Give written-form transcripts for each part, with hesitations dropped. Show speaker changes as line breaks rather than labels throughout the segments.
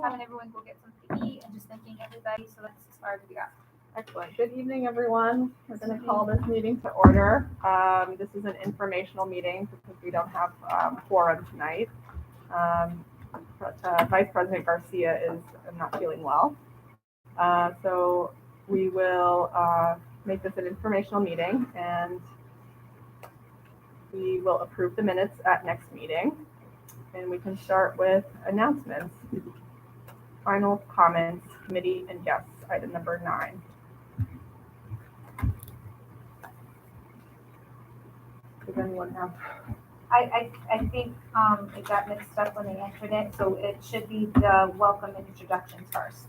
having everyone go get something to eat and just thanking everybody. So that's as far as we got.
Excellent. Good evening, everyone. We're going to call this meeting to order. This is an informational meeting because we don't have quorum tonight. Vice President Garcia is not feeling well. So we will make this an informational meeting, and we will approve the minutes at next meeting. And we can start with announcements. Final comments, committee and guests, item number 9. Does anyone have?
I think it got mixed up when they entered it, so it should be the welcome and introductions first.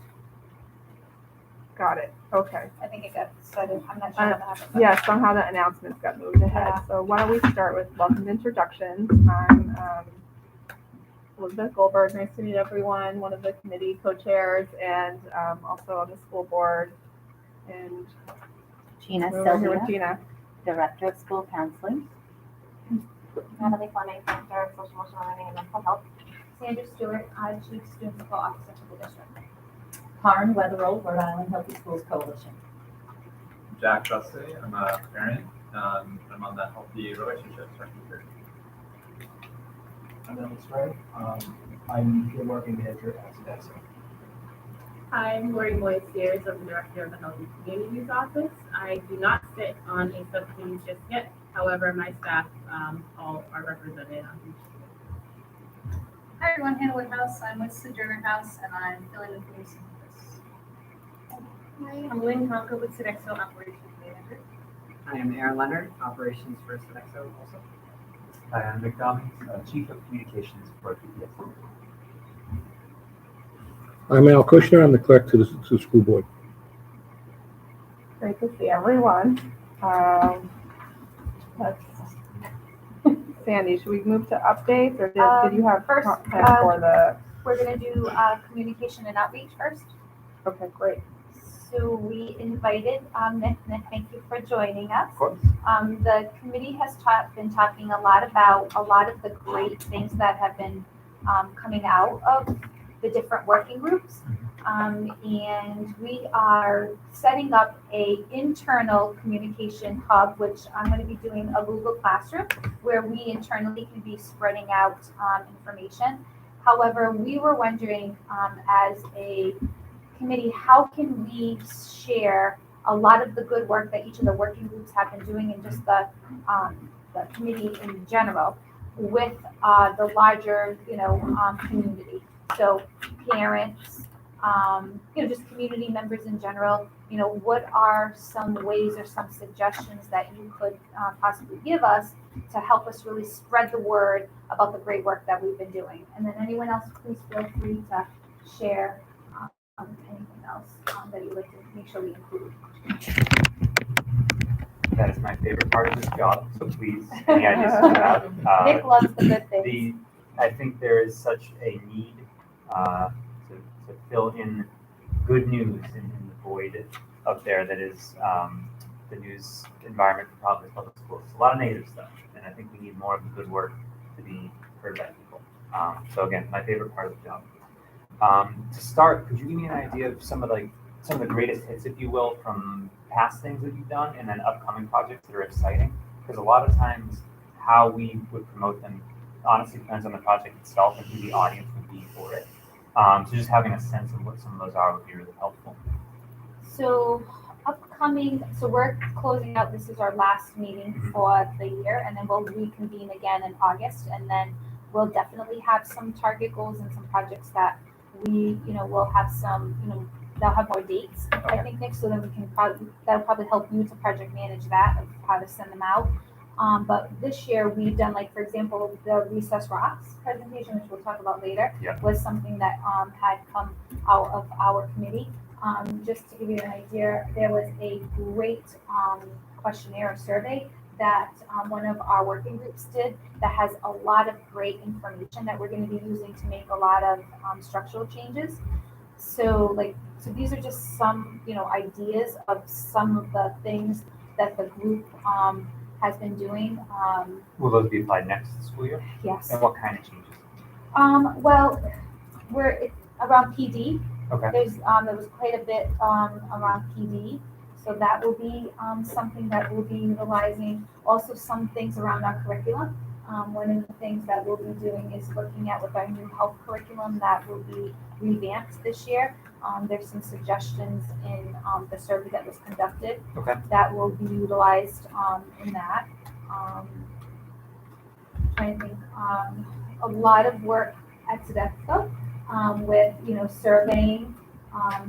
Got it. Okay.
I think it got started. I'm not sure what happened.
Yeah, somehow the announcements got moved ahead.
Yeah.
So why don't we start with welcome and introductions. I'm Elizabeth Goldberg. Nice to meet everyone. One of the committee co-chairs and also on the school board. And
Gina
we're here with
Sylvia,
Gina.
Director of School Counseling.
Natalie Fleming, Director of Social Emotional Learning and Mental Health. Sandra Stewart, Chief Student Support Officer for the district.
Karen Weatherall, Rhode Island Healthy Schools Coalition.
Jack Dusty, I'm a parent. I'm on the Healthy Relationships Group.
I'm Alex Ray. I'm the marketing manager at Sodexo.
I'm Lori Moyes-Sears, I'm the Director of the Healthy Communities Office. I do not sit on a subcommittee just yet. However, my staff all are represented on each.
Hi everyone, Hannah Woodhouse. I'm with Sojourner House and I'm filling in for Lucy. Hi, I'm Lynn Conco with Sodexo Operations Manager.
I am Aaron Leonard, Operations for Sodexo also.
Hi, I'm Nick Dobbins, Chief of Communications for PPS.
I'm Al Kushner. I'm the clerk to the school board.
Great to see everyone. Sandy, should we move to updates, or did you have
First,
time for the?
We're going to do communication and outreach first.
Okay, great.
So we invited Nick. Nick, thank you for joining us.
Of course.
The committee has been talking a lot about a lot of the great things that have been coming out of the different working groups. And we are setting up a internal communication hub, which I'm going to be doing a Google Classroom, where we internally can be spreading out information. However, we were wondering as a committee, how can we share a lot of the good work that each of the working groups have been doing and just the committee in general with the larger, community. So parents, just community members in general, what are some ways or some suggestions that you could possibly give us to help us really spread the word about the great work that we've been doing? And then anyone else, please feel free to share anything else that you'd like to make sure we include.
That is my favorite part of this job, so please, any ideas about
Nick loves the good things.
I think there is such a need to fill in good news in the void up there that is the news environment for Providence public schools. A lot of negative stuff, and I think we need more of the good work to be heard by people. So again, my favorite part of the job. To start, could you give me an idea of some of the greatest hits, if you will, from past things that you've done and then upcoming projects that are exciting? Because a lot of times how we would promote them honestly depends on the project itself and who the audience would be for it. So just having a sense of what some of those are would be really helpful.
So we're closing out, this is our last meeting for the year, and then we'll reconvene again in August, and then we'll definitely have some target goals and some projects that we, will have some, they'll have more dates,
Okay.
I think, Nick, so then we can that'll probably help you to project manage that, of how to send them out. But this year we've done, for example, the Recess Rocks presentation, which we'll talk about later, was something that had come out of our committee. Just to give you an idea, there was a great questionnaire or survey that one of our working groups did that has a lot of great information that we're going to be using to make a lot of structural changes. So these are just some, ideas of some of the things that the group has been doing.
Will those be applied next school year?
Yes.
And what kind of changes?
Well, around PD.
Okay.
There was quite a bit, around PD. So that will be, something that we'll be utilizing. Also some things around our curriculum. One of the things that we'll be doing is looking at with our new health curriculum that will be revamped this year. There's some suggestions in, the survey that was conducted.
Okay.
That will be utilized, in that. Trying to think, a lot of work at Sodexo, with, surveying,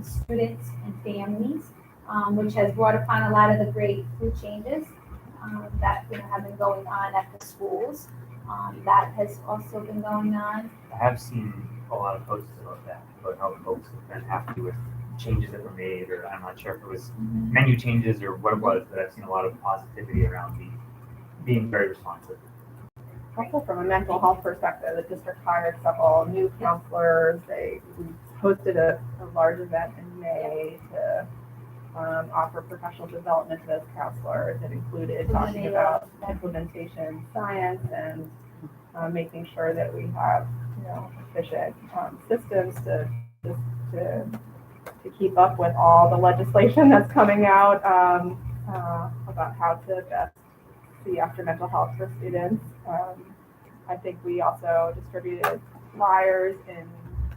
students and families, which has brought upon a lot of the great food changes, that, have been going on at the schools. That has also been going on.
I have seen a lot of posts about that, about how folks have been happy with changes that were made, or I'm not sure if it was menu changes or what it was, but I've seen a lot of positivity around being very responsive.
Also from a mental health perspective, the district hired several new counselors. We hosted a large event in May to offer professional development to those counselors. It included talking about implementation science and making sure that we have efficient systems to keep up with all the legislation that's coming out about how to best see after mental health for students. I think we also distributed flyers in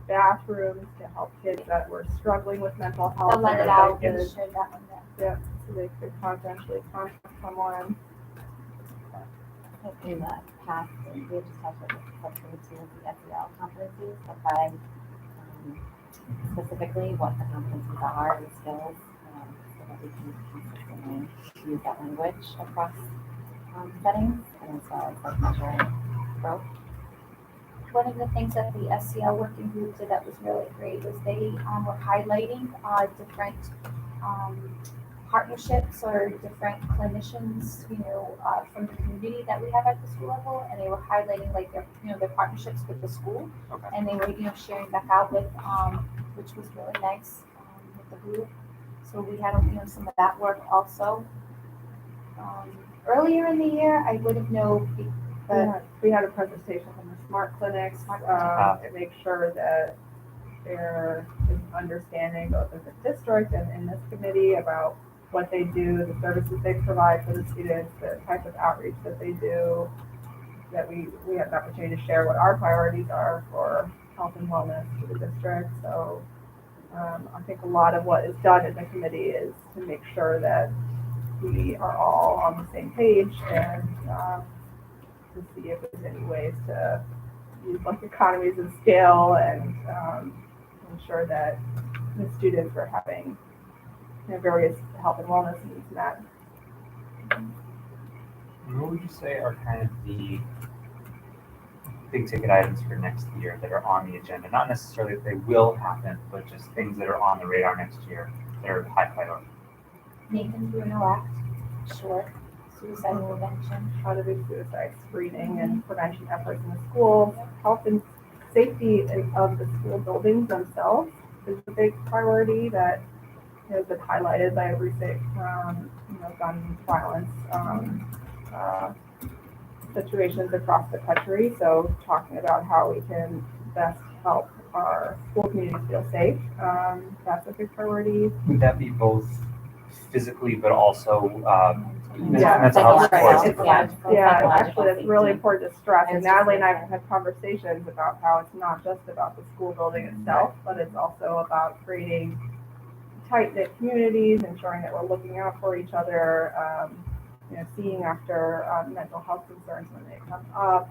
bathrooms to help kids that were struggling with mental health.
They'll let it out and share that one there.
Yeah, so they could confidentially contact someone.
In the past, we have just talked about the subcommittee too, the SEL competencies, but specifically what the competencies are and skills, so that we can consistently use that language across settings, and as well as measuring growth.
One of the things that the SCL working group did that was really great was they, were highlighting, different, partnerships or different clinicians, from the community that we have at the school level, and they were highlighting like their partnerships with the school.
Okay.
And they were, sharing back out with, which was really nice, with the group. So we had, some of that work also. Earlier in the year, I would have known, but
We had a presentation from the smart clinics to make sure that there is understanding both in the district and in this committee about what they do, the services they provide for the students, the type of outreach that they do, that we have an opportunity to share what our priorities are for health and wellness to the district. So I think a lot of what is done in the committee is to make sure that we are all on the same page and to see if there's any ways to use like economies of scale and ensure that the students are having various health and wellness needs met.
What would you say are kind of the big ticket items for next year that are on the agenda? Not necessarily that they will happen, but just things that are on the radar next year that are high priority.
Nathan Bruno Act, short, suicide prevention.
How to do suicide screening and prevention efforts in the schools, health and safety of the school buildings themselves is a big priority that has been highlighted by recent, gun violence situations across the country. So talking about how we can best help our school communities feel safe, that's a big priority.
Would that be both physically, but also
Yeah,
mental health supports?
Actually, that's really important to stress. And Natalie and I have had conversations about how it's not just about the school building itself, but it's also about creating tight-knit communities, ensuring that we're looking out for each other, seeing after mental health concerns when they come up.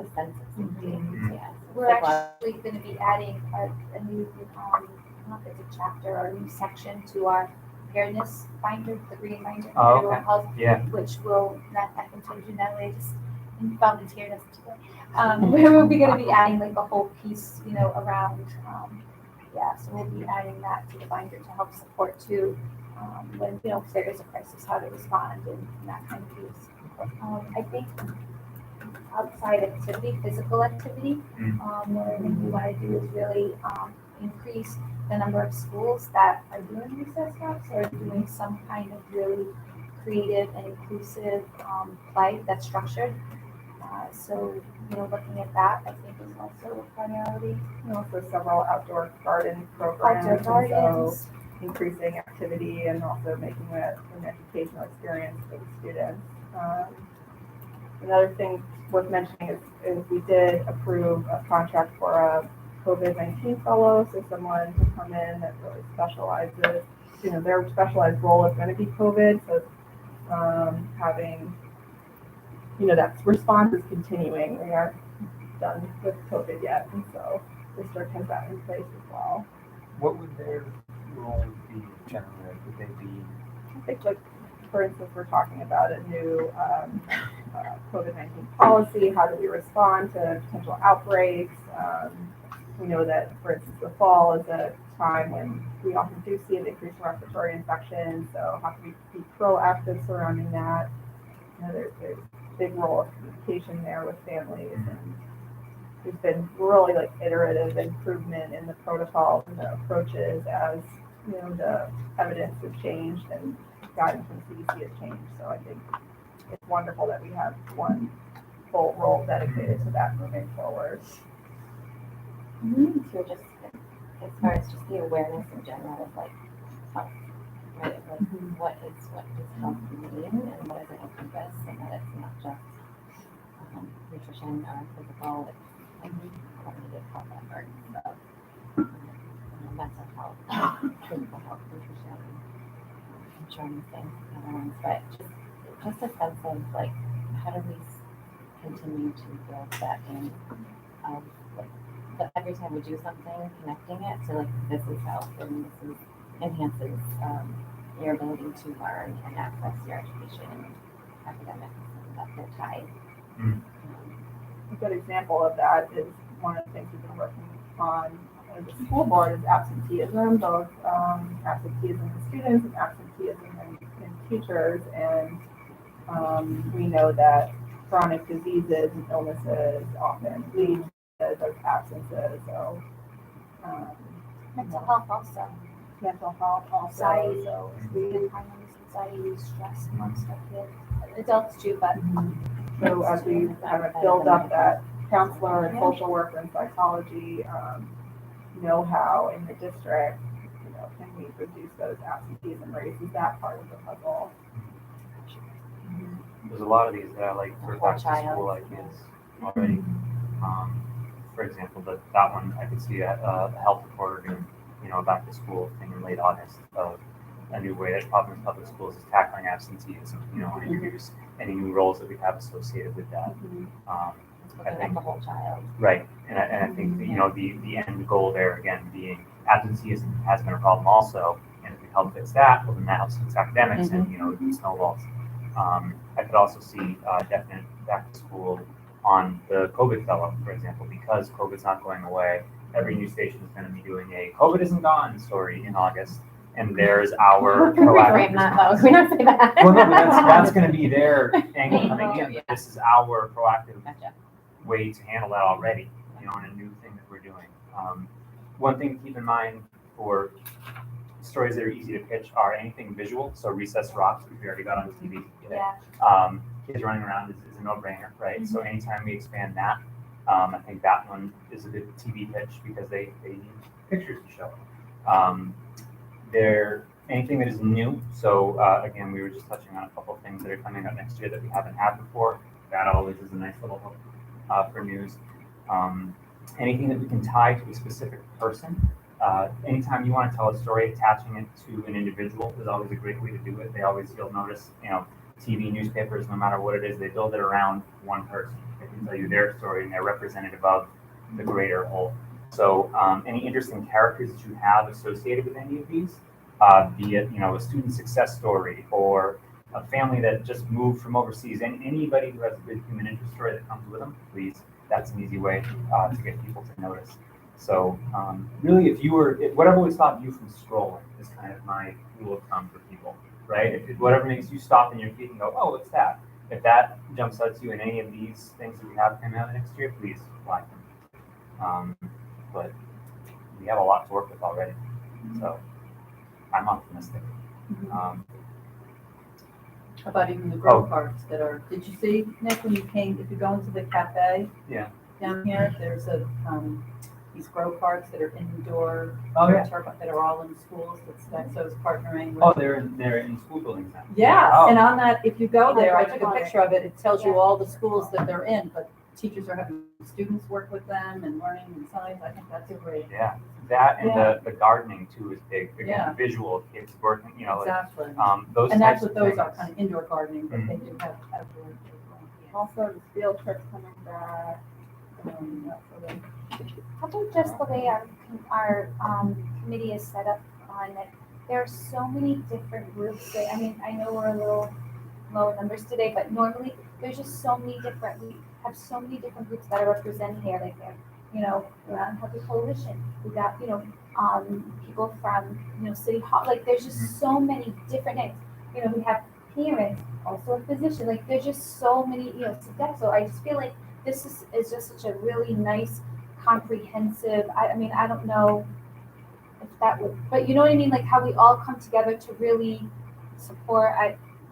Yeah.
We're actually going to be adding a new, I don't know if it's a chapter or a new section to our preparedness binder, the green binder,
Okay.
health,
Yeah.
which will, I can tell you Natalie, I just volunteered us today. We're going to be adding like a whole piece, around, so we'll be adding that to the binder to help support too, when, if there is a crisis, how to respond and that kind of piece. I think outside activity, physical activity, one of the things we want to do is really increase the number of schools that are doing recess talks or doing some kind of really creative and inclusive play that's structured. So, looking at that, I think is also a priority.
And also several outdoor garden programs.
Outdoor
and
gardens.
So increasing activity and also making it an educational experience for the students. Another thing worth mentioning is we did approve a contract for a COVID-19 fellow, so someone to come in that really specializes, their specialized role is going to be COVID, so having, that response is continuing. We aren't done with COVID yet, and so district has that in place as well.
What would their role be generally? Would they be?
I think, like, for instance, we're talking about a new COVID-19 policy. How do we respond to potential outbreaks? We know that, for instance, the fall is a time when we often do see an increase in respiratory infections. So how can we be proactive surrounding that? There's a big role of communication there with families, and there's been really iterative improvement in the protocols and the approaches as the evidence has changed and guidance from CDC has changed. So I think it's wonderful that we have one full role dedicated to that moving forward.
So just as far as just the awareness in general of health, right? What does health mean and what does it encompass, and that it's not just nutrition or physical, cognitive health efforts. So mental health, physical health, nutrition, insurance things, other ones, but just a sense of how do we continue to build that in of but every time we do something, connecting it to this is health and this is enhances your ability to learn and access your education and academics, and that they're tied.
A good example of that is one of the things we've been working on as a school board is absenteeism, both absenteeism in students and absenteeism in teachers. And we know that chronic diseases and illnesses often lead to those absences. So
Mental health also.
mental health also.
Anxiety.
So
Anxiety, stress amongst our kids. Adults too, but
So as we kind of build up that counselor and social worker and psychology know-how in the district, can we reduce those absenteeism rates? Is that part of the puzzle?
There's a lot of these that I like for back to school ideas already. For example, that one I could see a health reporter doing, a back to school thing in late August of a new way that Providence Public Schools is tackling absenteeism, and introduce any new roles that we have associated with that. I think
the whole child.
Right, and I think the end goal there again being absenteeism has been a problem also, and if we help fix that, well then that helps fix academics and it snowballs. I could also see definite back to school on the COVID fellow, for example, because COVID's not going away. Every news station is going to be doing a COVID isn't gone story in August, and there's our proactive response.
We don't say that.
Well, no, but that's going to be their angle coming in. But this is our proactive way to handle that already, and a new thing that we're doing. One thing to keep in mind for stories that are easy to pitch are anything visual. So recess rocks, which we already got on TV today. Kids running around is a no-brainer, right? So anytime we expand that, I think that one is a good TV pitch because they need pictures to show. Anything that is new. So again, we were just touching on a couple of things that are coming up next year that we haven't had before. That always is a nice little hook for news. Anything that we can tie to a specific person. Anytime you want to tell a story, attaching it to an individual is always a great way to do it. You'll notice, TV, newspapers, no matter what it is, they build it around one person. They can tell you their story and they're representative of the greater whole. So any interesting characters that you have associated with any of these, be it, a student success story or a family that just moved from overseas, and anybody who has a good human interest story that comes with them, please, that's an easy way to get people to notice. So really, whatever would stop you from scrolling is kind of my rule of thumb for people, right? Whatever makes you stop in your feet and go, oh, what's that? If that jumps out to you in any of these things that we have coming out next year, please flag them. But we have a lot to work with already, so I'm optimistic.
How about even the grow
Oh.
carts that are, did you see, Nick, when you came, if you go into the cafe?
Yeah.
Down here, there's these grow carts that are indoor.
Oh, yeah.
That are all in schools, that Sodexo's partnering with.
Oh, they're in school buildings now.
Yeah,
Oh.
and on that, if you go there, I
I
took a
got it.
picture of it, it tells you
Yeah.
all the schools that they're in, but teachers are having students work with them and learning and science, I think that's a great.
Yeah, that and
Yeah.
the gardening too is big. Again,
Yeah.
visual kids working, you know,
Exactly.
like, those
And that's
types
what
of
those are,
things.
kind of indoor gardening, but they do have outdoor.
Also, the field trips coming back. So then-
How about just the way our committee is set up on it? There are so many different groups that, I mean, I know we're a little low numbers today, but normally there's just so many different, we have so many different groups that are represented here, like, you know, Healthy Coalition, we got, you know, people from, you know, City Hall, like, there's just so many different names. You know, we have parents, also a physician, like, there's just so many, you know, so I just feel like this is just such a really nice, comprehensive, I mean, I don't know if that would, but you know what I mean, like how we all come together to really support,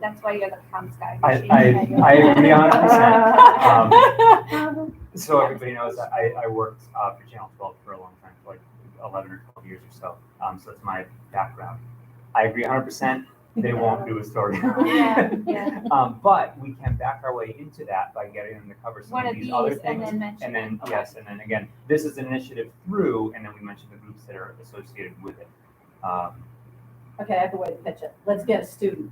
that's why you're the comms guy.
I agree 100%. So everybody knows that I worked for Channel 12 for a long time, for like 11 or 12 years or so. So it's my background. I agree 100%. They won't do a story.
Yeah.
But we can back our way into that by getting them to cover some
One
of
of
these
these
other
and
things.
then mention
And then,
it.
yes, and then again, this is an initiative through, and then we mentioned the groups that are associated with it.
Okay, I have a way to pitch it. Let's get a student.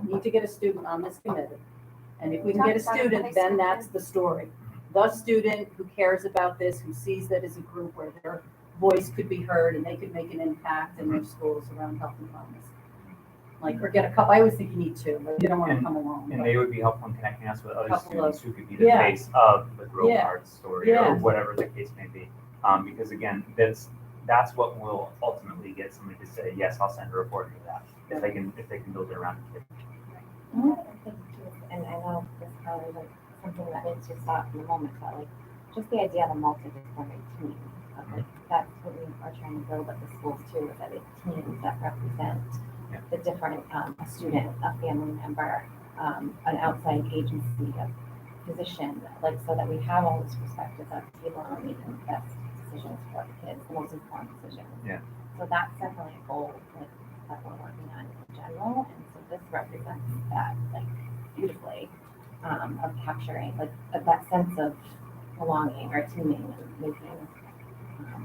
We need to get a student on this committee. And if we can get a student, then that's the story. The student who cares about this, who sees that as a group where their voice could be heard and they could make an impact in their schools around health and wellness. Like, or get a couple, I always think you need two, but you don't want to come along.
And
but-
they would be helpful in connecting us with other
Couple
students
of-
who could be the
yeah.
face of the Grow
Yeah.
Card story
Yeah.
or whatever the case may be. Because again, that's what will ultimately get somebody to say, yes, I'll send a reporter to that if they can build it around the kid.
And I know this is probably like something that makes you stop in the moment, but like just the idea of a multidisciplinary team. Of like, that's what we are trying to build at the schools too, is that it's teams that represent the different, a student, a family member, an outside agency, a physician, like so that we have all those perspectives at the table and making the best decisions for the kids, the most informed decisions.
Yeah.
So that's definitely a goal like, that we're working on in general, and so this represents that like beautifully of capturing like that sense of belonging or teaming and making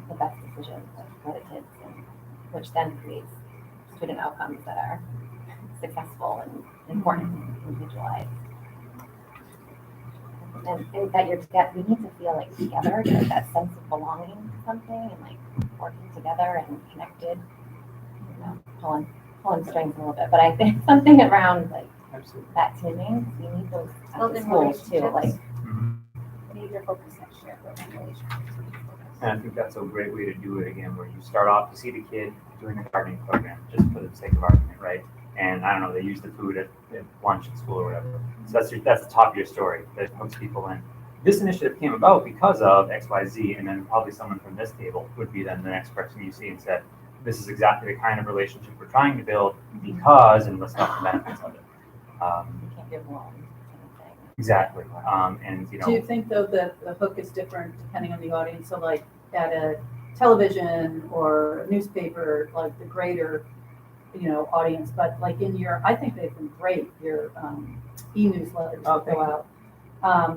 the best decisions for the kids, and which then creates student outcomes that are successful and important and individualized. And that you're together, we need to feel like together, like that sense of belonging to something and like working together and connected. You know, pulling strings a little bit, but I think something around like
Absolutely.
that teaming, we need those at the
Building
schools too. Like,
relationships.
Mhm.
Major focus next year, building relationships.
And I think that's a great way to do it again, where you start off, you see the kid doing the gardening program, just for the sake of argument, right? And I don't know, they use the food at lunch at school or whatever. So that's the top of your story that hooks people in. This initiative came about because of XYZ, and then probably someone from this table would be then the next person you see and said, this is exactly the kind of relationship we're trying to build because, and let's talk the benefits of it.
you can't give loans or anything.
Exactly. And you
Do you
know,
think though that the hook is different depending on the audience? So like at a television or a newspaper, like the greater, you know, audience, but like in your, I think they've been great, your e-newsletters that go out.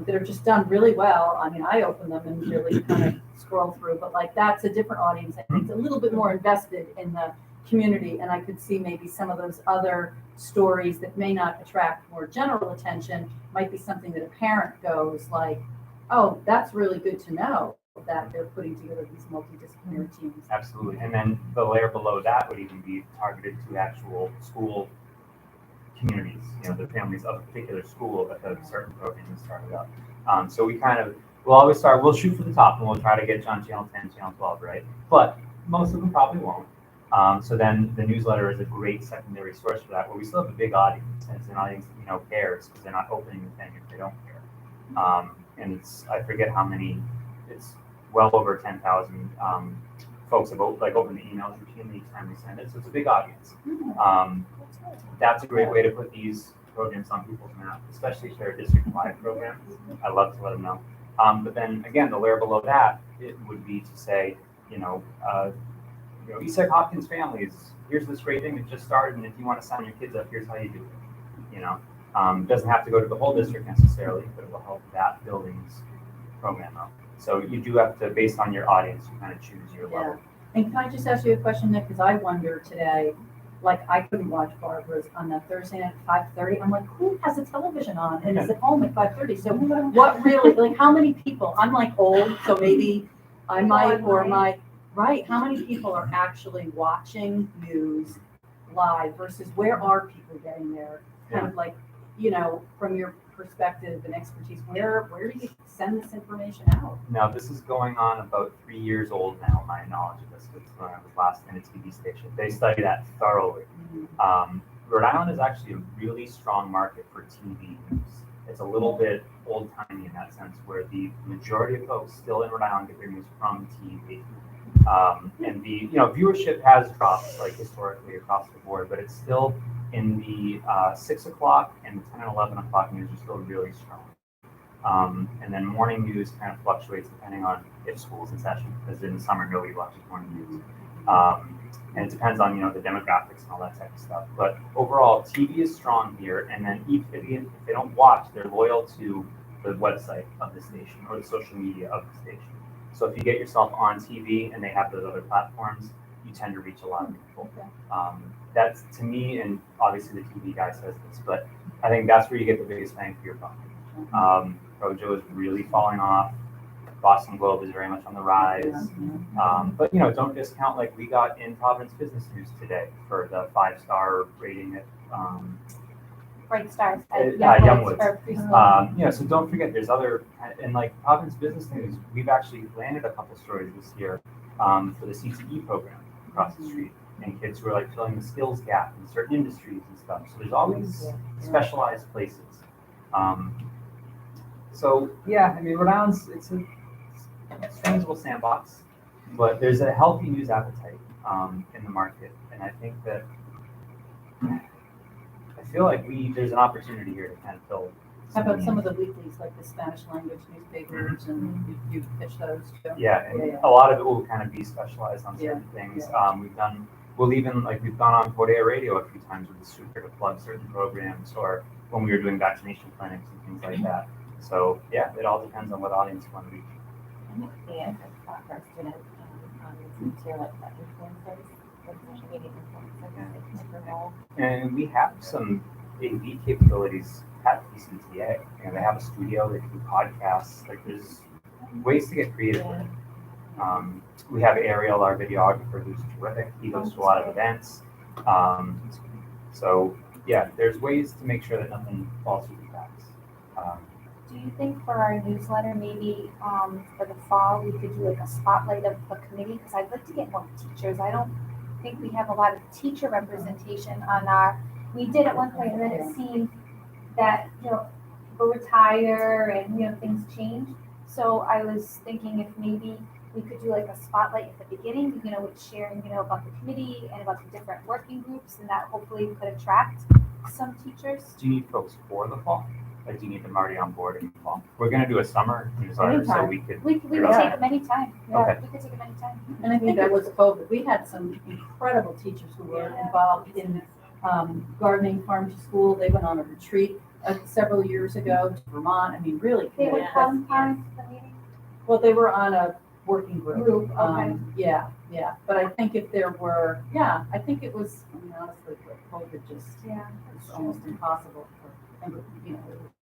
That are just done really well. I mean, I open them and really kind of scroll through, but like that's a different audience. I think it's a little bit more invested in the community, and I could see maybe some of those other stories that may not attract more general attention might be something that a parent goes like, oh, that's really good to know that they're putting together these multidisciplinary teams.
absolutely. And then the layer below that would even be targeted to actual school communities, you know, the families of a particular school that a certain program is started up. So we kind of, we'll shoot for the top and we'll try to get on channel 10, channel 12, right? But most of them probably won't. So then the newsletter is a great secondary source for that, where we still have a big audience, and it's an audience that, you know, cares, because they're not opening the thing if they don't care. And it's, I forget how many, it's well over 10,000 folks have opened the emails routinely each time we send it, so it's a big audience. That's a great way to put these programs on people's map, especially if they're a district-wide program. I love to let them know. But then again, the layer below that, it would be to say, Eastside Hopkins families, here's this great thing that just started, and if you want to sign your kids up, here's how you do it. It doesn't have to go to the whole district necessarily, but it will help that building's program out. So you do have to, based on your audience, you kind of choose your level.
And can I just ask you a question, Nick? Because I wonder today, like I couldn't watch Barbara's on that Thursday night at 5:30. I'm like, who has a television on and is at home at 5:30? So what really, like how many people, I'm like old, so maybe I might, or right, how many people are actually watching news live versus where are people getting there? Kind of like, from your perspective and expertise, where do you send this information out?
Now, this is going on about 3 years old now, my knowledge of this. It's when I was last in a TV station. They study that thoroughly. Rhode Island is actually a really strong market for TV news. It's a little bit old-timey in that sense, where the majority of folks still in Rhode Island get their news from TV. And the viewership has dropped like historically across the board, but it's still in the 6 o'clock and 10 and 11 o'clock news are still really strong. And then morning news kind of fluctuates depending on if school's in session, because in the summer nobody watches morning news. And it depends on the demographics and all that type of stuff. But overall, TV is strong here, and then if they don't watch, they're loyal to the website of the station or the social media of the station. So if you get yourself on TV and they have those other platforms, you tend to reach a lot of people. That's, to me, and obviously the TV guy says this, but I think that's where you get the biggest bang for your buck. Projo is really falling off. Boston Globe is very much on the rise. But don't discount, like we got in Providence Business News today for the 5-star rating at
Bright Stars
at
at
Youngwoods.
for preschool.
So don't forget, there's other, and like Providence Business News, we've actually landed a couple stories this year for the CTE program across the street, and kids who are like filling the skills gap in certain industries and stuff. So there's always specialized places. Rhode Island's, it's a strange little sandbox, but there's a healthy news appetite in the market, and I think that I feel like there's an opportunity here to kind of fill.
How about some of the weeklies, like the Spanish language newspapers, and you pitch those too?
A lot of it will kind of be specialized on certain things. We've gone on Cordea Radio a few times with the super to plug certain programs, or when we were doing vaccination clinics and things like that. So it all depends on what audience you want to reach.
I think the thought for student audience too, like the influencers, like social media influencers, like role.
And we have some AV capabilities at PCTA. They have a studio, they do podcasts. Like there's ways to get creative with it. We have Ariel, our videographer, who's terrific. He goes to a lot of events. There's ways to make sure that nothing falls through the cracks.
Do you think for our newsletter, maybe for the fall, we could do like a spotlight of the committee? Because I'd like to get more teachers. I don't think we have a lot of teacher representation on we did at one point, and then it seemed that, people retire and, things change. So I was thinking if maybe we could do like a spotlight at the beginning, with sharing, about the committee and about the different working groups, and that hopefully could attract some teachers.
Do you need folks for the fall? Like, do you need them already on board in the fall? We're going to do a summer newsletter, so we could.
We could take them anytime.
Okay.
We could take them anytime.
And I think it was COVID. We had some incredible teachers who were involved in gardening, farm to school. They went on a retreat several years ago to Vermont. I mean, really.
They would come to the meeting.
Well, they were on a working group.
Okay.
But I think if there were, I think it was, honestly, with COVID it's almost impossible for,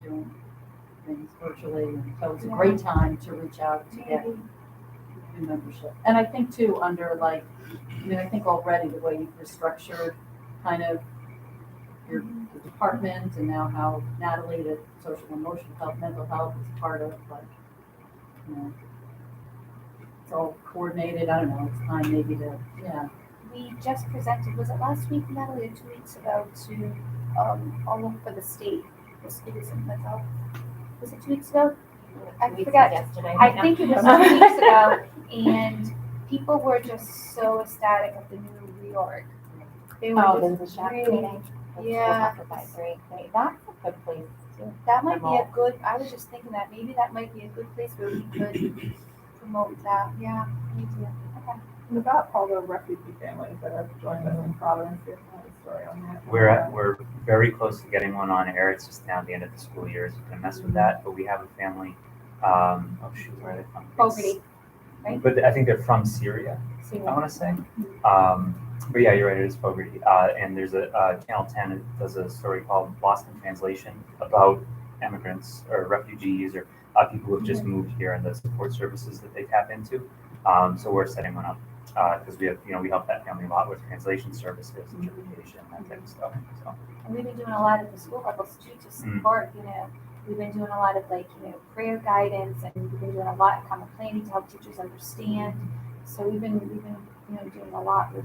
doing things virtually. And so it's a great time to reach out to get new membership. And I think too, under I think already the way you've restructured kind of the department, and now how Natalie, the social emotional health, mental health is part of it's all coordinated. I don't know, it's time maybe to,
We just presented, was it last week, Natalie, or 2 weeks ago, to all over the state, the schools in mental health? Was it 2 weeks ago? I forgot.
Yesterday.
I think it was 2 weeks ago, and people were just so ecstatic of the new reorg. They were just really,
schools
Yeah.
have advisory committee. That's a good place to
That might be a
promote.
good, I was just thinking that maybe that might be a good place where we could promote that, yeah, me too, okay.
And about all the refugee families that have joined us in Providence, there's another story on that.
We're very close to getting one on air. It's just now the end of the school year, so we're gonna mess with that. But we have a family. Oh shoot, where are they from?
Fogarty, right?
But I think they're from Syria, I want to say. But yeah, you're right. It is Fogarty. And there's a Channel 10 that does a story called Lost in Translation about immigrants or refugees or people who have just moved here and the support services that they tap into. So we're setting one up because we have, we help that family a lot with translation services, interpretation, that type of stuff. So.
And we've been doing a lot at the school levels too to support, we've been doing a lot of prayer guidance, and we've been doing a lot of common planning to help teachers understand. So we've been doing a lot with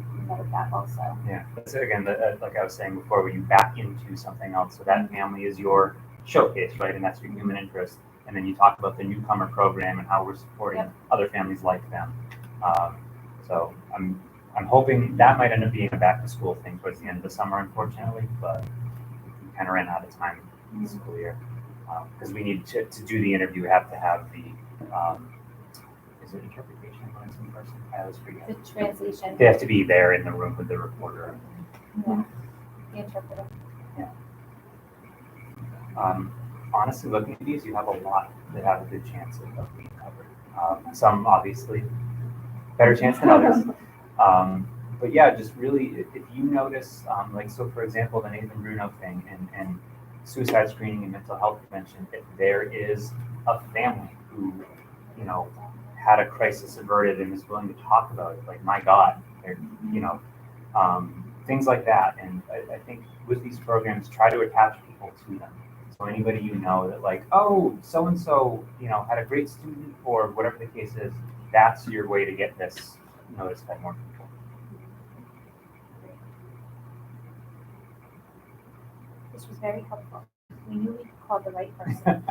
that also.
Yeah, that's again, like I was saying before, when you back into something else, so that family is your showcase, right? And that's your human interest. And then you talk about the newcomer program and how we're supporting other families like them. So I'm hoping that might end up being a back to school thing towards the end of the summer, unfortunately, but we kind of ran out of time this school year. Because we need to do the interview, we have to have the, is it interpretation when it's in person? I always forget.
The translation.
They have to be there in the room with the reporter.
Yeah, the interpreter.
Yeah. Honestly, looking at these, you have a lot that have a good chance of being covered. Some obviously better chance than others. But yeah, just really, if you notice, so for example, the Nathan Bruno thing and suicide screening and mental health prevention, if there is a family who, had a crisis averted and is willing to talk about it, like, my God, they're, things like that. And I think with these programs, try to attach people to them. So anybody that like, oh, so-and-so, had a great student or whatever the case is, that's your way to get this noticed by more people.
This was very helpful. We knew we could call the right person.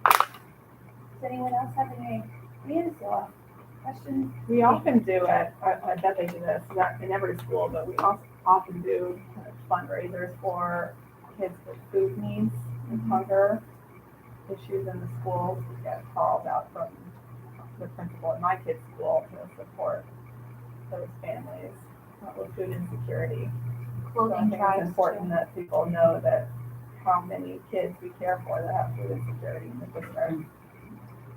Does anyone else have any ideas or questions?
We often do it, I bet they do this, not in every school, but we also often do kind of fundraisers for kids with food needs and hunger issues in the schools. We get calls out from the principal at my kid's school to support those families with food insecurity. So I
Clothing
think
drives.
it's important that people know that how many kids we care for that have food insecurity in the district.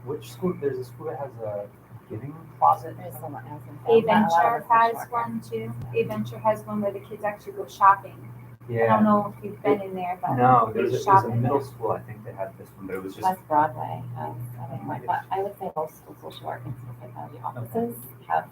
Which school? There's a school that has a giving closet.
There's someone else in
A
town, but a lot
Venture
of us are
has
short.
one too. A Venture has one where the kids actually go shopping. I
Yeah.
don't know if you've been in there, but
No,
there's
there's a
shopping
middle
there.
school, I think, that had this one, but it was just
West Broadway has one, but I would say most schools, social work and psychology offices have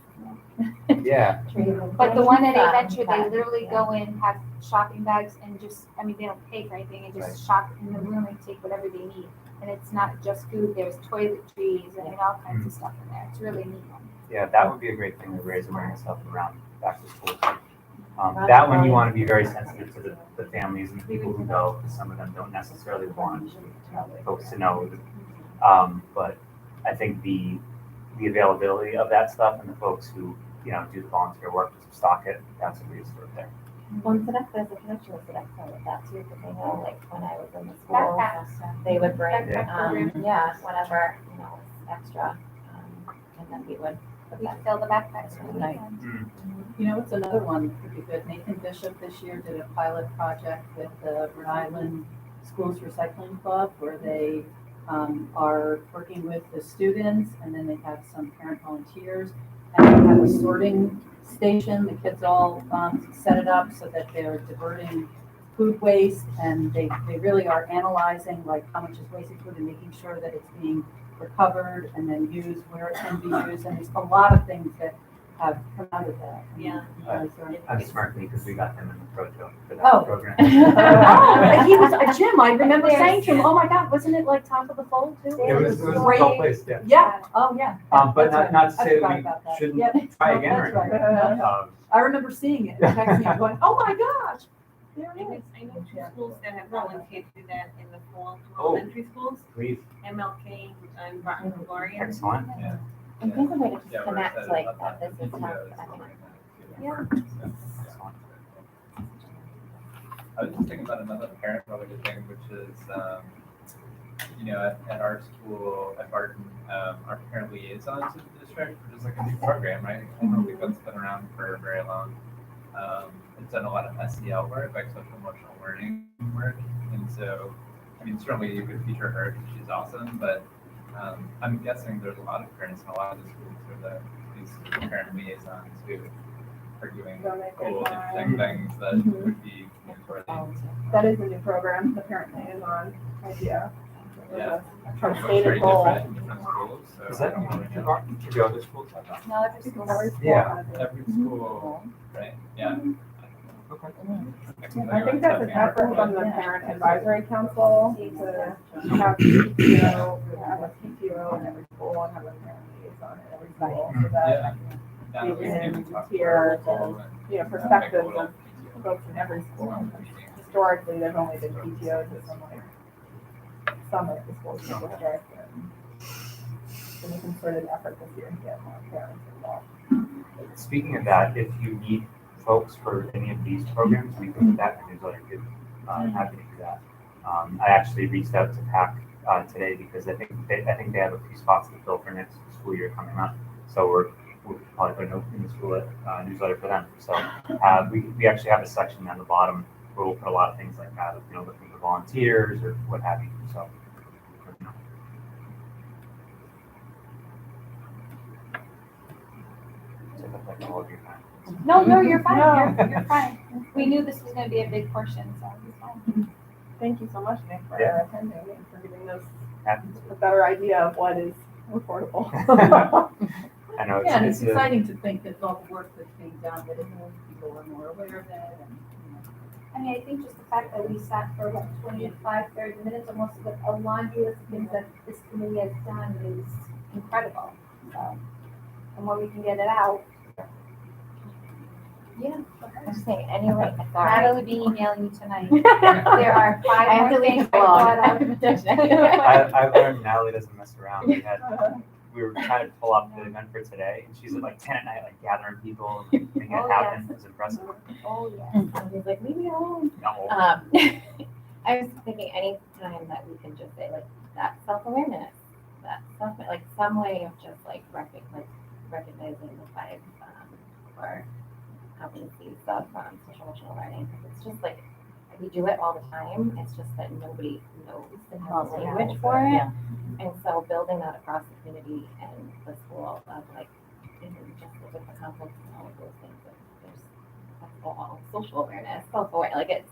yeah.
trees and
But the
things,
one at A
but-
Venture, they
but,
literally
yeah.
go in, have shopping bags and just, they don't pay for anything and just shop in the room and take whatever they need. And it's not just food, there's toiletries and all kinds of stuff in there. It's really neat.
Yeah, that would be a great thing to raise awareness of around back to school. That one you want to be very sensitive to the families and the people who go, because some of them don't necessarily want folks to know. But I think the availability of that stuff and the folks who do the volunteer work to stock it, that's a real story there.
Well, Sodexo, there's a connection with Sodexo with that too, because I know, like, when I was in the school,
Backpacks.
they would bring,
Backpack program.
whatever, was extra, and then we would put
We
that.
fill the backpacks for the
Right.
weekend.
It's another one that could be good. Nathan Bishop this year did a pilot project with the Rhode Island Schools Recycling Club where they are working with the students, and then they have some parent volunteers, and they have a sorting station. The kids all set it up so that they're diverting food waste, and they really are analyzing like how much is wasted food and making sure that it's being recovered and then used where it can be used. And there's a lot of things that have come out of that.
Yeah.
I'm smirking because we got them in the Proto for that
Oh.
program.
Oh, he was a Jim. I remember saying to him, "Oh my God, wasn't it like top of the fold too?"
It was a
great.
well placed, yeah.
Yeah. Oh yeah.
But
That's
not
right.
to say
I forgot
that
about
we
that.
shouldn't
Yeah.
try
No,
again or
that's
anything.
right. I remember seeing it, and texting him, going, "Oh my gosh, there it is."
I know two schools that have volunteered to do that in the fall, two
Oh.
elementary schools,
Please,
MLK and Barton Gregorian.
excellent.
Yeah.
And think of it, just
Yeah, we're
connect,
excited
like,
about
that this is
Video
tough,
is
I think.
organized.
Yeah.
Excellent.
I was just thinking about another parent related thing, which is, at our school, at Barton, our parent liaison to the district, which is like a new program, right? I don't think that's been around for very long. It's done a lot of SEL work, like social emotional learning work. And so, I mean, certainly you could feature her because she's awesome, but I'm guessing there's a lot of parents in a lot of the schools who are these parent liaisons who are doing
Don't make it
cool,
fun.
interesting things that
Mhm.
would be newsworthy.
That is a new program, the parent liaison idea.
Yeah.
From
It's
stated
very
goal.
different in different schools, so
Is
I
that
don't really
do
know.
the other schools have that?
No, every school.
Every school
Yeah.
has it.
Every school, right? Yeah.
Okay.
I think that's an effort from the parent advisory council to have PTO, have a PTO in every school and have a parent liaison in every school, so that
Yeah. Yeah,
we
we
can
can talk to
hear
people
the,
and
perspectives
make a little
of folks in every school.
meeting.
Historically, there's only been PTOs at some of the schools in the district, and it's been a concerted effort this year to get more parents involved.
Speaking of that, if you need folks for any of these programs, we can put that in the newsletter too. Happy to do that. I actually reached out to PAC today because I think they have a few spots to fill for next school year coming up. So we'll probably put a note in the school newsletter for them. So we actually have a section down the bottom where we'll put a lot of things like that, looking for volunteers or what have you. So. Like all of your time.
No, you're fine.
No.
You're fine. We knew this was going to be a big portion, so it's fine.
Thank you so much, Nick, for
Yeah.
attending and for giving us
Happy
a better idea of what is affordable.
I know
Yeah, and it's
a-
exciting to think that all the work that's being done, that people are more aware of it and,
I mean, I think just the fact that we sat for 25, 30 minutes, almost with a laundry list of things that this committee has done is incredible. So, the more we can get it out. Yeah.
I'm just saying, anyway, sorry.
Natalie will be emailing you tonight. There are
I
5
have
more
to leave
things
it
I brought
alone.
up.
I've learned Natalie doesn't mess around. We were trying to pull off the event for today, and she's at like 10 at night, like gathering people and making
Oh,
it happen.
yes.
It was impressive.
Oh, yes.
And he's like, leave me alone.
No.
I was thinking any time that we can just say like that self-awareness, that stuff, like some way of just like recognizing the 5 or competencies of social emotional learning, because it's just like we do it all the time. It's just that nobody knows and has a language for it. And so building that across the community and the school of like, just with the conflicts and all of those things, that that's all social awareness, self-aware, like it's,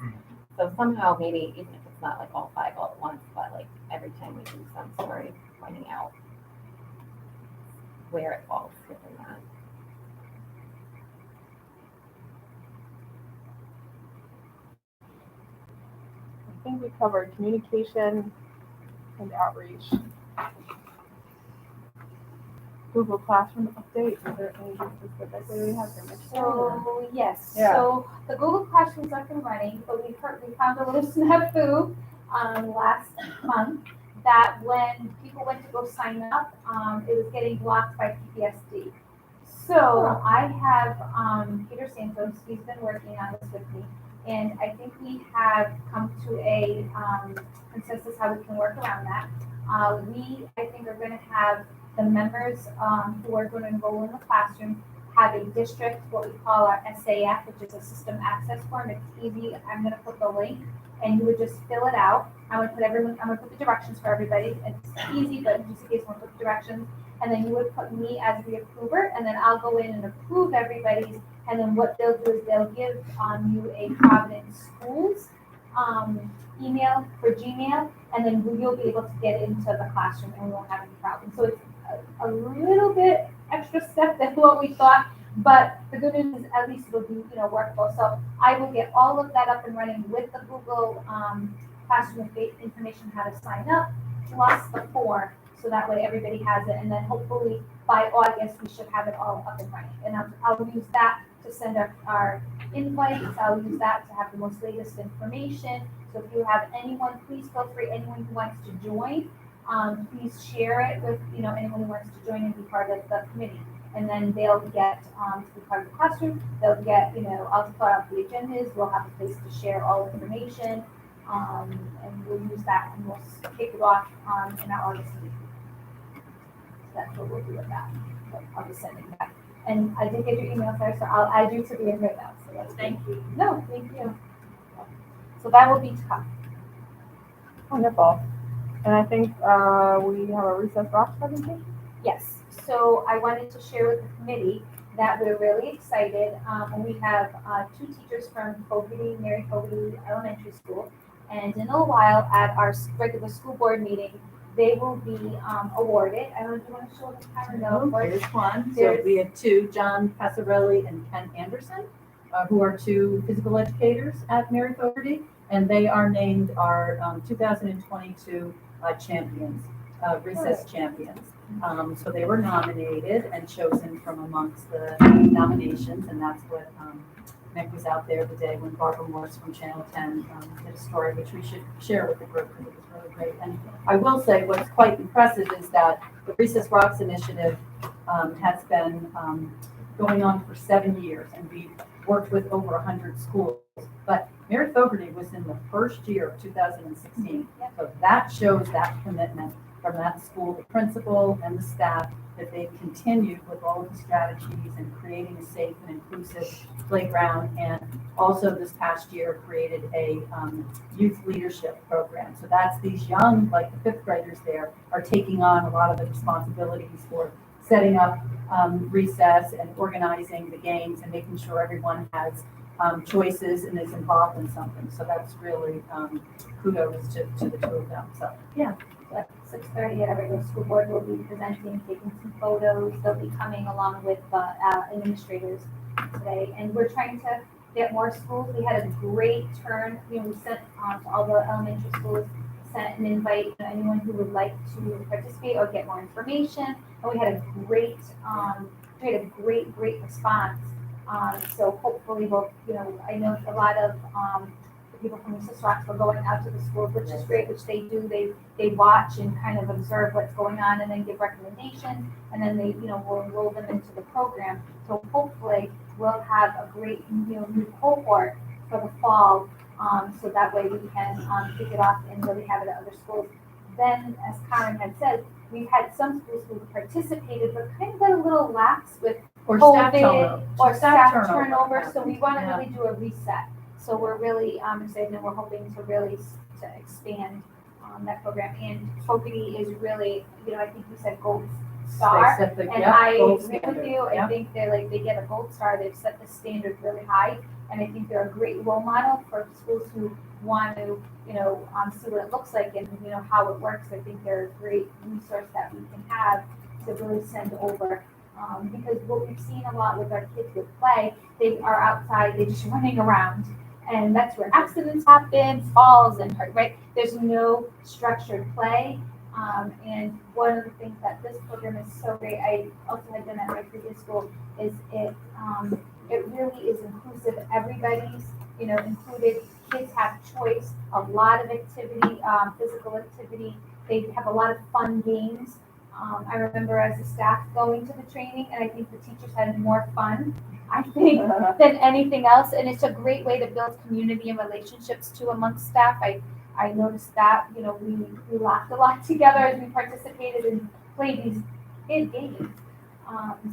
so somehow maybe, even if it's not like all 5 all at once, but like every time we do some story pointing out where it falls within that.
I think we covered communication and outreach. Google Classroom update, is there anything specifically we have to mention?
So, yes,
Yeah.
so the Google Classroom's up and running, but we found a little snafu last month that when people went to go sign up, it was getting blocked by PTSD. So I have Peter Santos, he's been working on this with me, and I think we have come to a consensus how we can work around that. I think, are going to have the members who are going to enroll in the classroom have a district, what we call our SAF, which is a system access form. It's easy. I'm going to put the link, and you would just fill it out. I'm going to put the directions for everybody. It's easy, but just in case you want to put the directions. And then you would put me as the approver, and then I'll go in and approve everybody's. And then what they'll do is they'll give you a Providence Schools email for Gmail, and then you'll be able to get into the classroom, and we won't have any problems. So it's a little bit extra step than what we thought, but the good news is at least it'll be workable. So I will get all of that up and running with the Google Classroom information, how to sign up, plus the form. So that way everybody has it, and then hopefully by August we should have it all up and running. And I'll use that to send our invites. I'll use that to have the most latest information. So if you have anyone, please feel free. Anyone who wants to join, please share it with anyone who wants to join and be part of the committee. and then they'll get to be part of the classroom. They'll get, I'll put out the agendas. We'll have a place to share all information, and we'll use that, and we'll kick it off in our August meeting. So that's what we'll do with that. But I'll be sending that. And I did get your email, sir, so I'll add you to the invite now. So that's
Thank you.
No, thank you. So that will be to come.
Wonderful. And I think we have a recess rock presentation.
Yes, so I wanted to share with the committee that we're really excited. We have 2 teachers from Mary Fogarty Elementary School, and in a little while at our regular school board meeting, they will be awarded. I don't know if you want to show the camera. No,
There's one. So we have 2, John Passarelli and Ken Anderson, who are 2 physical educators at Mary Fogarty, and they are named our 2022 champions, recess champions. So they were nominated and chosen from amongst the nominations, and that's what Meg was out there the day when Barbara Morse from Channel 10 did a story, which we should share with the group because it was really great. And I will say what's quite impressive is that the Recess Rocks initiative has been going on for 7 years, and we've worked with over 100 schools. But Mary Fogarty was in the first year of 2016, so that shows that commitment from that school, the principal and the staff, that they've continued with all of the strategies and creating a safe and inclusive playground, and also this past year created a youth leadership program. So that's these young, like the 5th graders there, are taking on a lot of the responsibilities for setting up recess and organizing the games and making sure everyone has choices and is involved in something. So that's really kudos to the 2 of them. So yeah.
At 6:30 at our regular school board, we'll be presenting, taking some photos. They'll be coming along with administrators today, and we're trying to get more schools. We had a great turn. We sent to all the elementary schools, sent an invite to anyone who would like to participate or get more information. And we had a great, great response. So hopefully we'll, I know a lot of people from Recess Rocks were going out to the schools, which is great, which they do. They watch and kind of observe what's going on and then give recommendations, and then they, will enroll them into the program. So hopefully we'll have a great, new cohort for the fall, so that way we can kick it off and really have it at other schools. Then, as Karen had said, we've had some schools who participated but kind of got a little lax with COVID or staff turnover. So we want to really do a reset. So we're really excited, and we're hoping to really expand that program. And Fogarty is really, I think you said gold star, and I agree with you. I think they get a gold star. They've set the standard really high, and I think they're a great role model for schools who want to, see what it looks like and how it works. I think they're a great resource that we can have to really send over. Because what we've seen a lot with our kids with play, they are outside, they're just running around. And that's where accidents happen, falls, and hurt, right? There's no structured play. And one of the things that this program is so great, I also had done at my previous school, is it really is inclusive. Everybody's, included. Kids have choice, a lot of activity, physical activity. They have a lot of fun games. I remember as a staff going to the training, and I think the teachers had more fun, than anything else. And it's a great way to build community and relationships too amongst staff. I noticed that, we laughed a lot together as we participated and played these kid games.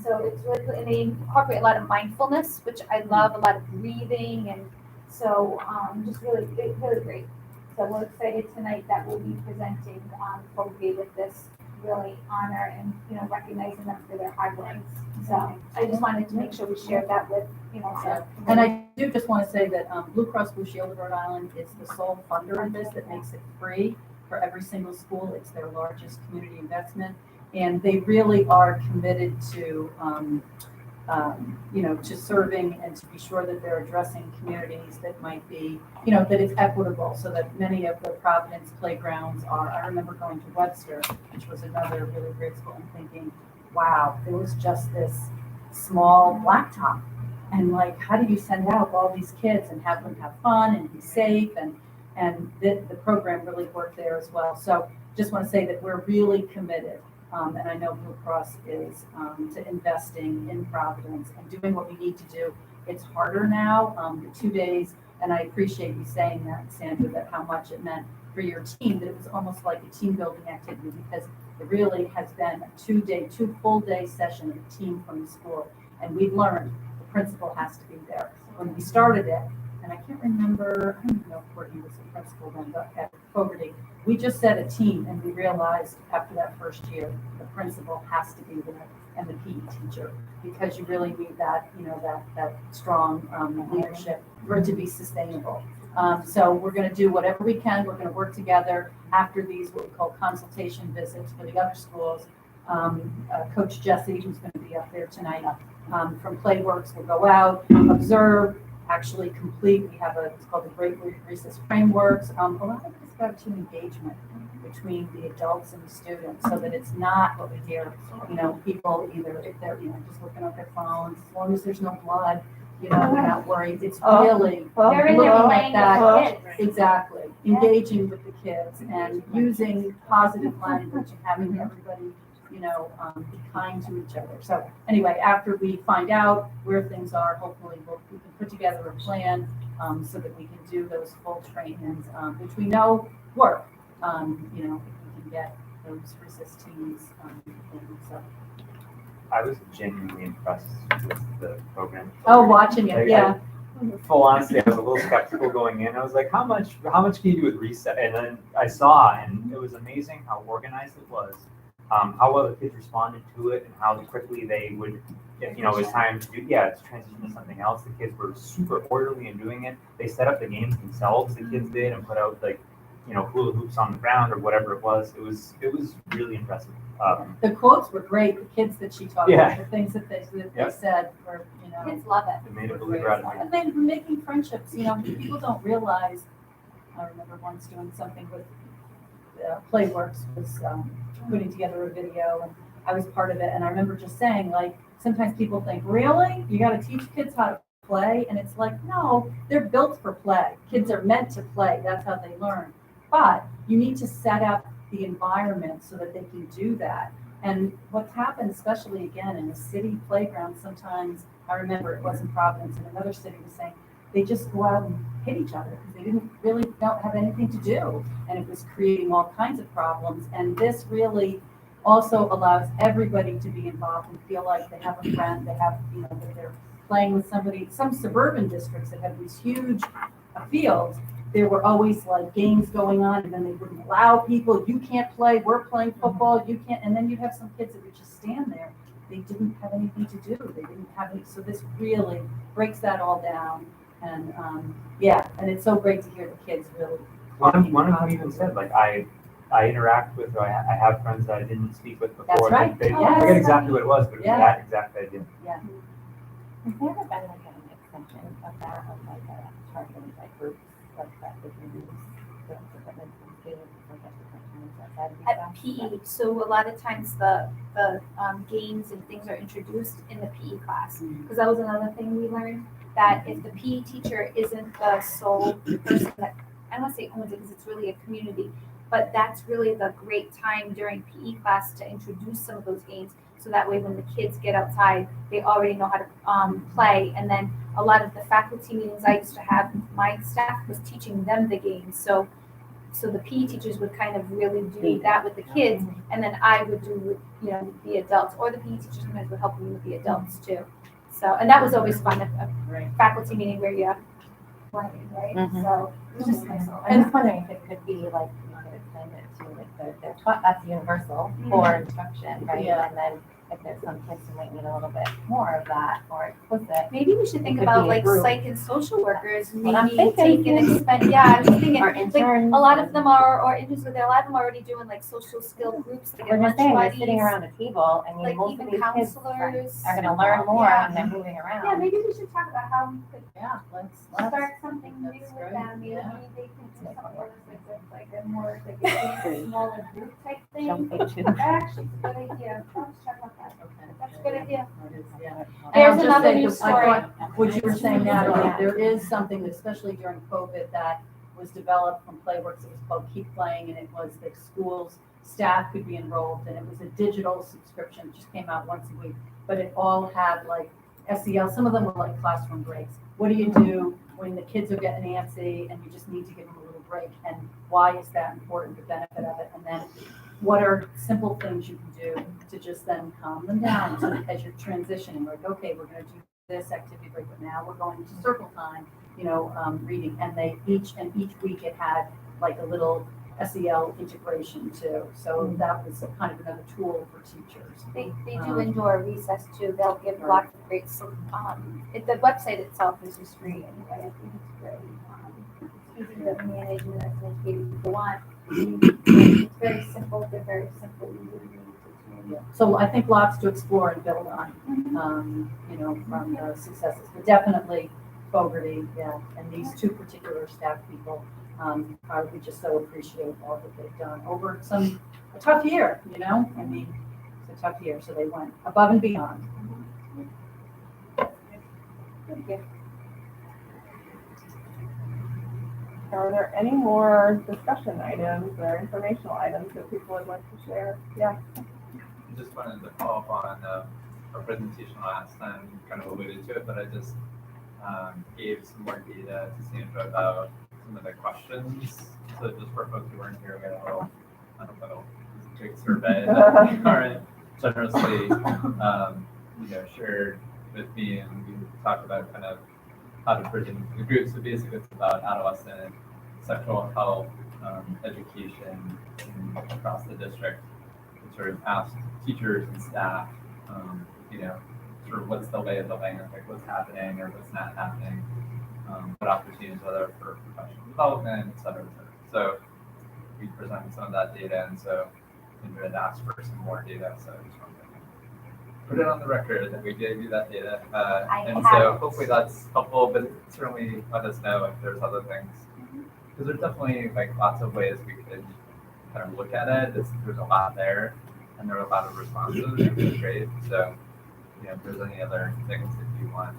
So it's really, and they incorporate a lot of mindfulness, which I love, a lot of breathing, and so just really great. So we're excited tonight that we'll be presenting Fogarty with this really honor and recognizing them for their hard work. So I just wanted to make sure we shared that with
And I do just want to say that Blue Cross Blue Shield of Rhode Island is the sole funder of this that makes it free for every single school. It's their largest community investment, and they really are committed to to serving and to be sure that they're addressing communities that might be, that it's equitable, so that many of the Providence playgrounds are. I remember going to Webster, which was another really great school, and thinking, wow, it was just this small blacktop. And how do you send out all these kids and have them have fun and be safe? And the program really worked there as well. So just want to say that we're really committed and I know Blue Cross is to investing in Providence and doing what we need to do. It's harder now, the 2 days, and I appreciate you saying that, Sandra, that how much it meant for your team, that it was almost like a team building activity, because it really has been a 2 full day session of a team from the school. And we've learned the principal has to be there. When we started it, and I can't remember, I don't even know if Courtney was the principal then, but at Fogarty, we just said a team, and we realized after that first year, the principal has to be there and the PE teacher, because you really need that, that strong leadership for it to be sustainable. So we're going to do whatever we can. We're going to work together after these, what we call consultation visits for the other schools. Coach Jesse, who's going to be up there tonight from Playworks, will go out, observe, actually complete. We have it's called the Great Recess Frameworks. A lot of it's about team engagement between the adults and the students, so that it's not what we hear, people either if they're, just looking at their phones, as long as there's no blood, we're not worried. It's really
They're in
looking
there
at
playing
that.
with kids.
Exactly. Engaging with the kids and using positive language and having everybody, be kind to each other. So anyway, after we find out where things are, hopefully we can put together a plan so that we can do those full trainings, which we know work. If we can get those resist teams. So.
I was genuinely impressed with the program.
Oh, watching it, yeah.
Full honesty, I was a little skeptical going in. I was like, how much can you do with reset? And then I saw, and it was amazing how organized it was, how well the kids responded to it, and how quickly they would, if it was time to transition to something else. The kids were super orderly in doing it. They set up the games themselves, the kids did, and put out hula hoops on the ground or whatever it was. It was really impressive.
The quotes were great. The kids that she taught, the things that they said were,
Kids love it.
It made a believer out of me.
And they were making friendships. People don't realize. I remember once doing something with Playworks, was putting together a video, and I was part of it. And I remember just saying, sometimes people think, really, you got to teach kids how to play, and it's like, no, they're built for play. Kids are meant to play. That's how they learn. But you need to set up the environment so that they can do that. And what's happened, especially again in a city playground, sometimes I remember it was in Providence, and another city was saying they just go out and hit each other because they didn't really don't have anything to do, and it was creating all kinds of problems. And this really also allows everybody to be involved and feel like they have a friend, they have that they're playing with somebody. Some suburban districts that have these huge fields, there were always games going on, and then they wouldn't allow people. You can't play. We're playing football. You can't. And then you'd have some kids that would just stand there. They didn't have anything to do. They didn't have any. So this really breaks that all down. And and it's so great to hear the kids really.
One of them even said, I interact with, or I have friends that I didn't speak with before.
That's right.
I forget exactly what it was, but it was that exact idea.
Yeah.
Has there ever been an extension of that, of targeting groups that they can use the equipment from students at different times outside of
At PE, so a lot of times the games and things are introduced in the PE class, because that was another thing we learned, that if the PE teacher isn't the sole person that, I don't want to say owns it because it's really a community, but that's really the great time during PE class to introduce some of those games, so that way when the kids get outside, they already know how to play. And then a lot of the faculty meetings I used to have, my staff was teaching them the games. So the PE teachers would kind of really do that with the kids, and then I would do the adults, or the PE teachers sometimes would help me with the adults too. So, and that was always fun, a faculty meeting where you have playing, right?
Mhm.
So it was just nice.
I'm just wondering if it could be you could extend it to they're taught, that's universal for instruction, right?
Yeah.
And then if there's some kids who might need a little bit more of that, or explicit.
Maybe we should think
It could
about
be a group.
psych and social workers,
What I'm
maybe
thinking.
take and expand. Yeah, I was thinking
Or interns.
a lot of them are, or interns, a lot of them are already doing social skill groups, like
We're
at
just
lunch
saying, they're
buddies,
sitting around a table, I mean,
like
most of
even
these kids
counselors.
are gonna learn more
Yeah.
when they're moving around.
Yeah, maybe we should talk about how we could
Yeah, let's
start something new
That's
with
great,
them. Maybe
yeah.
they can do something like a more a smaller group type thing.
Don't be too.
Actually, it's a good idea. Let's talk about that. That's a good idea.
That is, yeah.
There's
And I'll just
another
say,
news
I
story.
thought what you were saying, Natalie, there is something, especially during COVID, that was developed from Playworks. It was called Keep Playing, and it was the schools staff could be enrolled, and it was a digital subscription, it just came out once a week, but it all had like SEL, some of them were like classroom breaks. What do you do when the kids are getting antsy and you just need to give them a little break, and why is that important, the benefit of it? And then what are simple things you can do to just then calm them down so that as you're transitioning, like, okay, we're going to do this activity break, but now we're going to circle time, reading. And each week it had like a little SEL integration too. So that was kind of another tool for teachers.
They do indoor recess too. They'll give lots of great, the website itself is just free anyway. I think it's great. Easy to manage and that's what people want. It's very simple. They're very simple. Easy to use.
So I think lots to explore and build on, from the successes, but definitely Fogarty, yeah, and these two particular staff people, we just so appreciate all that they've done over a tough year, I mean, it's a tough year, so they went above and beyond.
Thank you.
Are there any more discussion items or informational items that people would like to share? Yeah.
I just wanted to follow up on our presentation last time, you kind of alluded to it, but I just gave some more data to Sandra about some of the questions. So just for folks who weren't here, we had a little, I don't know, a quick survey that Karen generously, shared with me, and we talked about kind of how to bridge in the group. So basically it's about adolescent sexual health education across the district. We sort of asked teachers and staff, sort of what's the lay of the land, like what's happening or what's not happening, what opportunities are there for professional development, et cetera, et cetera. So we presented some of that data, and so Indra had asked for some more data, so I just wanted to put it on the record that we gave you that data. And so hopefully that's helpful, but certainly let us know if there's other things. Because there's definitely like lots of ways we could kind of look at it. There's a lot there, and there are a lot of responses, which is great. So, if there's any other things that you want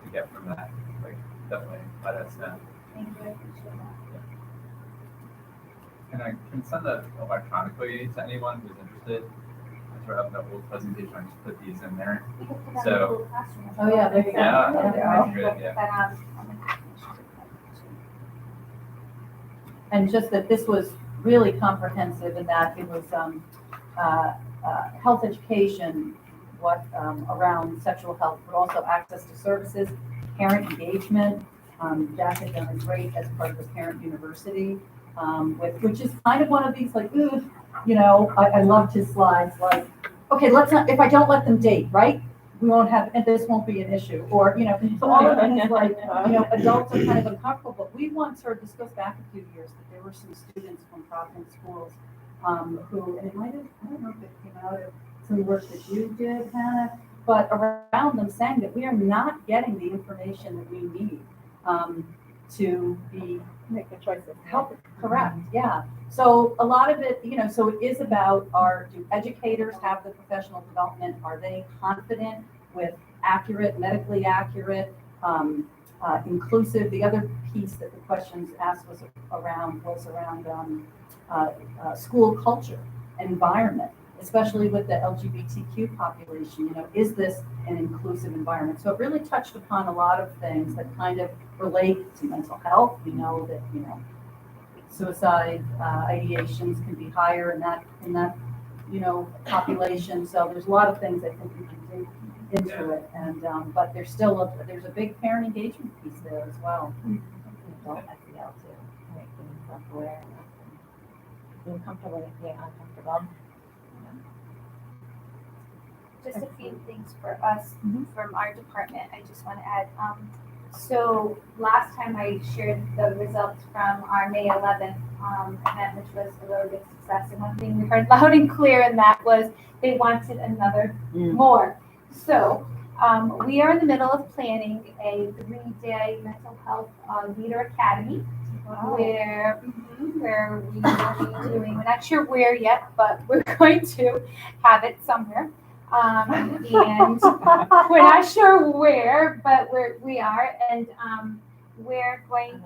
to get from that, like definitely let us know.
Thank you. I appreciate that.
And I can send that electronically to anyone who's interested. I sort of have the whole presentation, I just put these in there.
We could put that in
So-
the Google Classroom.
Oh, yeah, there you go.
Yeah,
Yeah.
that's good, yeah.
But, on the-
And just that this was really comprehensive in that it was health education, around sexual health, but also access to services, parent engagement. Jack had done a great as part of the parent university, which is kind of one of these like, I loved his slides, like, okay, if I don't let them date, right? We won't have, and this won't be an issue, or, so all of things like, adults are kind of uncomfortable, but we once heard, this goes back a few years, that there were some students from Providence schools, who, and it might have, I don't know if it came out of some work that you did, Hannah, but around them saying that we are not getting the information that we need, to be
Make the choices.
help, correct, yeah. So a lot of it, so it is about do educators have the professional development? Are they confident with medically accurate, inclusive? The other piece that the questions asked was around school culture, environment, especially with the LGBTQ population. Is this an inclusive environment? So it really touched upon a lot of things that kind of relate to mental health. We know that, suicide ideations can be higher in that population. So there's a lot of things I think we can do into it. And but there's a big parent engagement piece there as well.
Adult SEL too, right, being self-aware and being comfortable with being uncomfortable.
Just a few things for us from our department. I just want to add. So last time I shared the results from our May 11th event, which was a really big success. And one thing we heard loud and clear in that was they wanted another more. So we are in the middle of planning a 3-day mental health leader academy. Where we will be doing, we're not sure where yet, but we're going to have it somewhere. And we're not sure where, but we are, and we're going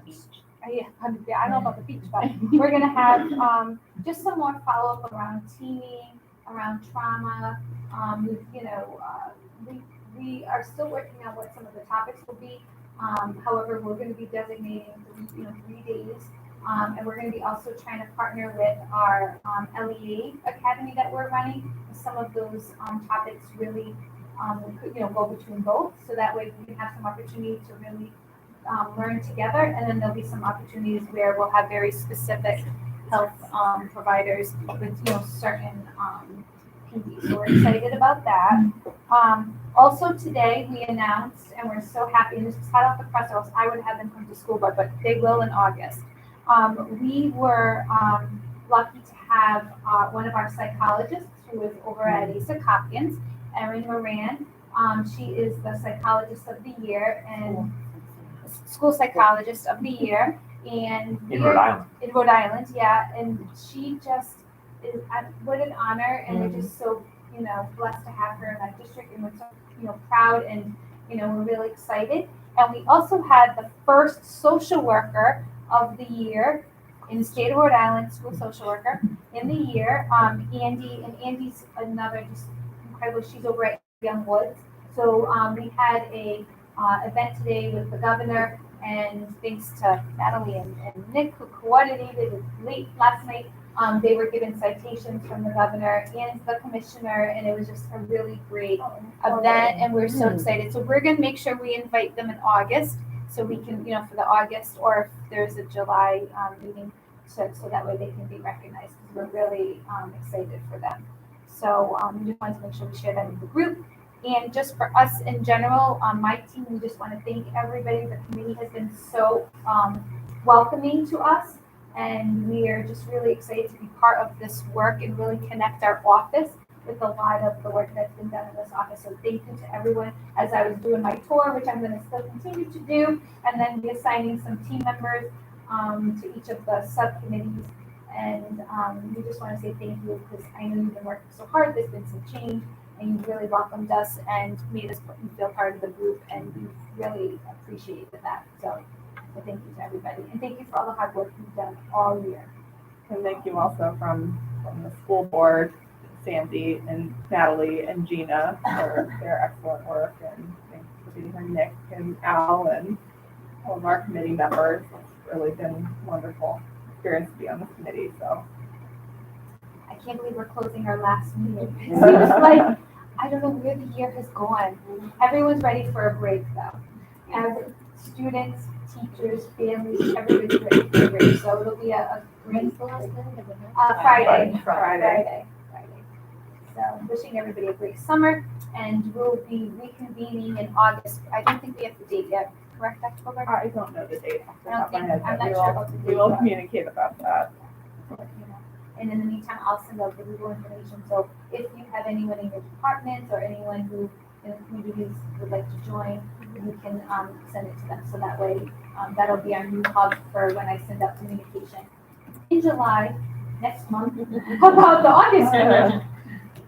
Yeah, I don't know about the beach, but we're gonna have, just some more follow-up around teaming, around trauma. We are still working on what some of the topics will be. However, we're gonna be designating, 3 days. And we're gonna be also trying to partner with our, LEA academy that we're running. Some of those, topics really, could, go between both, so that way we can have some opportunity to really learn together, and then there'll be some opportunities where we'll have very specific health providers with certain PDs. So we're excited about that. Also today we announced, and we're so happy, and this was hot off the press, or else I would have them come to school board, but they will in August. We were lucky to have one of our psychologists who is over at ASIC Hopkins, Erin Moran. She is the psychologist of the year and school psychologist of the year, and
In Rhode Island.
In Rhode Island, yeah. And she just is, what an honor, and we're just so blessed to have her in our district, and we're so proud, and we're really excited. And we also had the first social worker of the year in the state of Rhode Island, school social worker in the year, Andy, and Andy's another just incredible. She's over at Young Woods. So we had a event today with the governor, and thanks to Natalie and Nick who coordinated it late last night. They were given citations from the governor and the commissioner, and it was just a really great event, and we're so excited. So we're gonna make sure we invite them in August, so we can, for the August, or if there's a July meeting, so that way they can be recognized, because we're really excited for them. So we just wanted to make sure we share that with the group. And just for us in general, on my team, we just want to thank everybody. The committee has been so welcoming to us, and we are just really excited to be part of this work and really connect our office with a lot of the work that's been done in this office. So thank you to everyone. As I was doing my tour, which I'm going to still continue to do, and then be assigning some team members to each of the subcommittees. And we just want to say thank you, because I know you've been working so hard. There's been some change, and you really welcomed us and made us feel part of the group, and we really appreciated that. So thank you to everybody, and thank you for all the hard work you've done all year.
And thank you also from the school board, Sandy and Natalie and Gina for their excellent work, and thanks for being here, Nick and Al and all of our committee members. It's really been a wonderful experience to be on this committee. So
I can't believe we're closing our last meeting. It seems like, I don't know where the year has gone. Everyone's ready for a break though. As students, teachers, families, everybody's ready for a break. So it'll be a great Friday. So wishing everybody a great summer, and we'll be reconvening in August. I don't think we have the date yet, correct, October?
I don't know the date off the top of my head,
I'm
but
not sure about the
we will
date.
communicate about that.
And in the meantime, I'll send out the legal information. So if you have anyone in your department or anyone who in the communities would like to join, you can send it to them. So that way, that'll be our new hub for when I send out communication. In July, next month, how about the August one?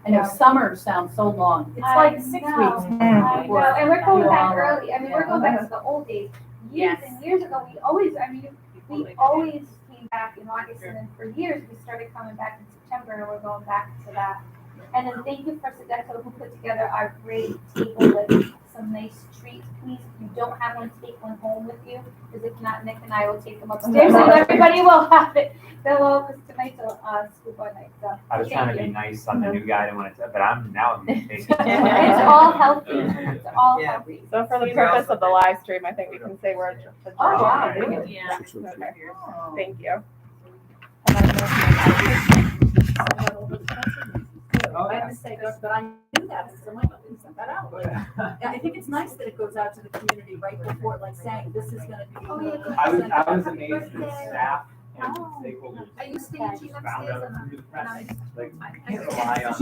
I know summer sounds so long. It's like 6 weeks.
I know, and we're going back early. I mean, we're going
Yeah.
back to the old days. Years
Yes.
and years ago, we always came back in August, and then for years, we started coming back in September, and we're going back to that. And then thank you for Sodexo, who put together our great table with some nice treats. Please, if you don't have one, take one home with you, because if not, Nick and I will take them upstairs, and everybody will have it. Because tonight's a school board night, so.
I was trying to be nice on the new guy, but I'm gonna take it.
It's all healthy. It's all
Yeah.
healthy.
So for the purpose of the live stream, I think we can say we're adjourned.
Oh, wow.
Yeah.
Okay. Thank you.
I have to say, but I knew that, because I'm like, oh, we sent that out. I think it's nice that it goes out to the community right before, like saying, this is gonna be.
I was amazed at the staff and stakeholders.
Are you staging
Found
upstairs?
out through the press,
Nice.
like, can't rely on